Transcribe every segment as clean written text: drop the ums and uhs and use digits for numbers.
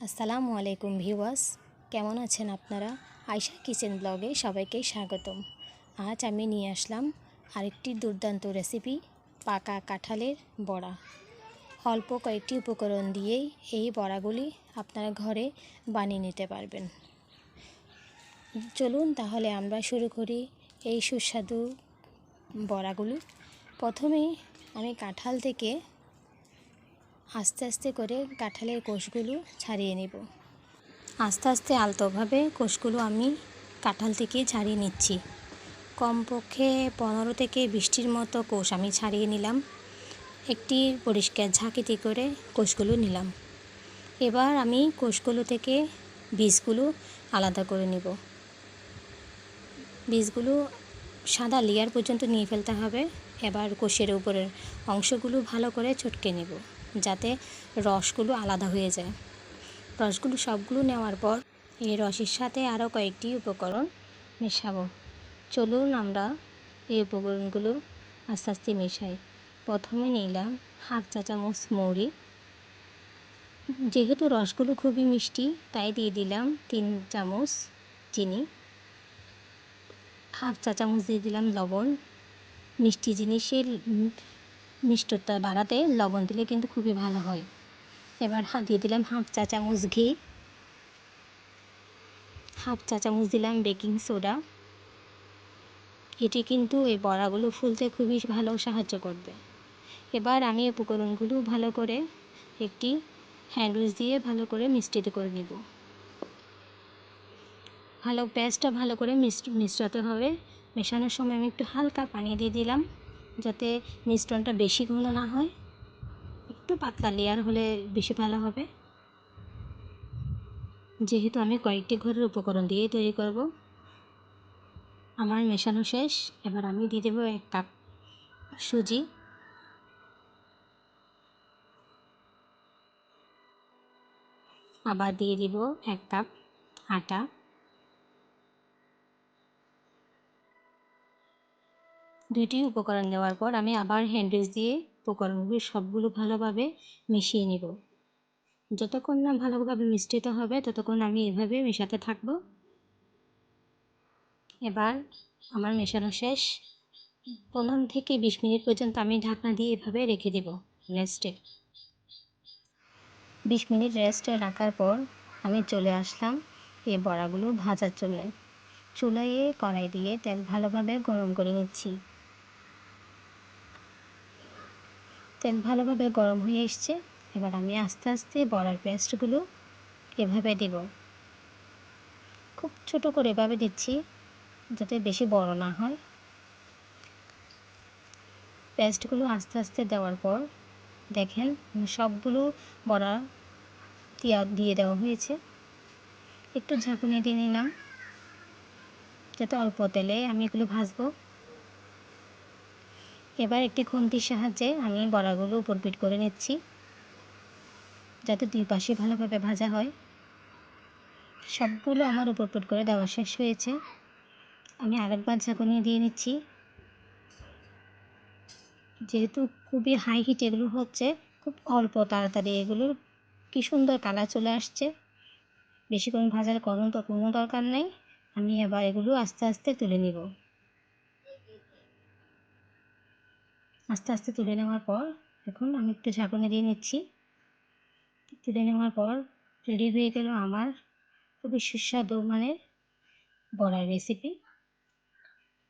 আসসালামু আলাইকুম ভিউয়ার্স, কেমন আছেন আপনারা? আয়শা কিচেন ব্লগে সবাইকে স্বাগতম। আজ আমি নিয়ে আসলাম আরেকটি দুর্দান্ত রেসিপি, পাকা কাঁঠালের বড়া। অল্প কয়েকটি উপকরণ দিয়েই এই বড়াগুলি আপনারা ঘরে বানিয়ে নিতে পারবেন। চলুন তাহলে আমরা শুরু করি এই সুস্বাদু বড়াগুলি। প্রথমেই আমি কাঁঠাল থেকে আস্তে আস্তে করে কাঁঠালের কোষগুলো ছাড়িয়ে নেব। আস্তে আস্তে আলতোভাবে কোষগুলো আমি কাঁঠাল থেকে ছাড়িয়ে নিচ্ছি। কমপক্ষে 15 থেকে 20টির মতো কোষ আমি ছাড়িয়ে নিলাম। একটি পরিষ্কার ঝাঁকিতে করে কোষগুলো নিলাম। এবার আমি কোষগুলো থেকে বীজগুলো আলাদা করে নেব। বীজগুলো সাদা লেয়ার পর্যন্ত নিয়ে ফেলতে হবে। এবার কোষের উপরের অংশগুলো ভালো করে চটকে নেব, যাতে রসগুলো আলাদা হয়ে যায়। রসগুলো সবগুলো নেওয়ার পর এই রসের সাথে আরও কয়েকটি উপকরণ মেশাবো। চলুন আমরা এই উপকরণগুলো আস্তে আস্তে মেশাই। প্রথমে নিলাম হাফ চা চামচ মৌরি। যেহেতু রসগুলো খুবই মিষ্টি, তাই দিয়ে দিলাম 3 চামচ চিনি। হাফ চা চামচ দিয়ে দিলাম লবণ। মিষ্টি জিনিসের মিষ্টতা বাড়াতে লবণ দিলে কিন্তু খুবই ভালো হয়। এবার দিয়ে দিলাম হাফ চা চামচ ঘি। হাফ চা চামচ দিলাম বেকিং সোডা। এটি কিন্তু এই বড়াগুলো ফুলতে খুবই ভালো সাহায্য করবে। এবার আমি উপকরণগুলো ভালো করে একটি হ্যান্ড উইচ দিয়ে ভালো করে মিশ্রিত করে নেব। পেস্টটা ভালো করে মিশ্রাতে হবে। মেশানোর সময় আমি একটু হালকা পানি দিয়ে দিলাম, যাতে মিশ্রণটা বেশি ঘন না হয়। একটু পাতলা লেয়ার হলে বেশি ভালো হবে, যেহেতু আমি কয়েকটি ঘরের উপকরণ দিয়ে তৈরি করব। আমার মেশানো শেষ। এবার আমি দিয়ে দেবো 1 কাপ সুজি। আবার দিয়ে দিব 1 কাপ আটা। দুইটি উপকরণ দেওয়ার পর আমি আবার হ্যান্ড উইচ দিয়ে উপকরণগুলো সবগুলো ভালোভাবে মিশিয়ে নেব। যতক্ষণ না ভালোভাবে মিশ্রিত হবে ততক্ষণ আমি এভাবে মেশাতে থাকব। এবার আমার মেশানো শেষ। 15 থেকে 20 মিনিট পর্যন্ত আমি ঢাকনা দিয়ে এভাবে রেখে দেব রেস্টে। 20 মিনিট রেস্টে রাখার পর আমি চলে আসলাম এই বড়াগুলো ভাজার জন্য। চুলায় কড়াই দিয়ে তেল ভালোভাবে গরম করে নিচ্ছি। তেল ভালোভাবে গরম হয়ে এসছে। এবার আমি আস্তে আস্তে বড়ার পেস্টগুলো এভাবে দেব। খুব ছোট করে এভাবে দিচ্ছি, যাতে বেশি বড় না হয়। পেস্টগুলো আস্তে আস্তে দেওয়ার পর দেখেন সবগুলো বড়া দিয়ে দেওয়া হয়েছে। একটু ঝাঁকুনি দিয়ে নিলাম, যাতে অল্প তেলে আমি এগুলো ভাজবো। এবার একটি খুন্তির সাহায্যে আমি বড়াগুলো উপর পিট করে নিচ্ছি, যাতে দুই পাশে ভালোভাবে ভাজা হয়। সবগুলো আমার উপর পিট করে দেওয়া শেষ হয়েছে। আমি আরেকবার ঝাঁকুনি দিয়ে নিচ্ছি। যেহেতু খুবই হাই হিট এগুলো হচ্ছে, খুব অল্প তাড়াতাড়ি এগুলোর কি সুন্দর কালার চলে আসছে। বেশিক্ষণ ভাজার কোনো দরকার নেই। আমি এবার এগুলো আস্তে আস্তে তুলে নেব। আস্তে আস্তে তুলে নেওয়ার পর এখন আমি একটু ঝাঁকুনি দিয়ে নিচ্ছি। তুলে নেওয়ার পর রেডি হয়ে গেল আমার খুবই সুস্বাদু মানের বড়ার রেসিপি।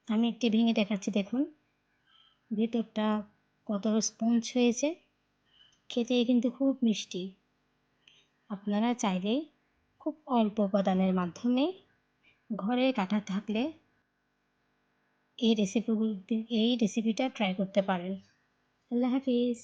আমি একটি ভেঙে দেখাচ্ছি, দেখুন ভেতরটা কত স্পঞ্জ হয়েছে। খেতে কিন্তু খুব মিষ্টি। আপনারা চাইলে খুব অল্প উপাদানের মাধ্যমে ঘরে কাঁঠাল থাকলে এই রেসিপিটা ট্রাই করতে পারেন। আল্লাহ হাফিজ।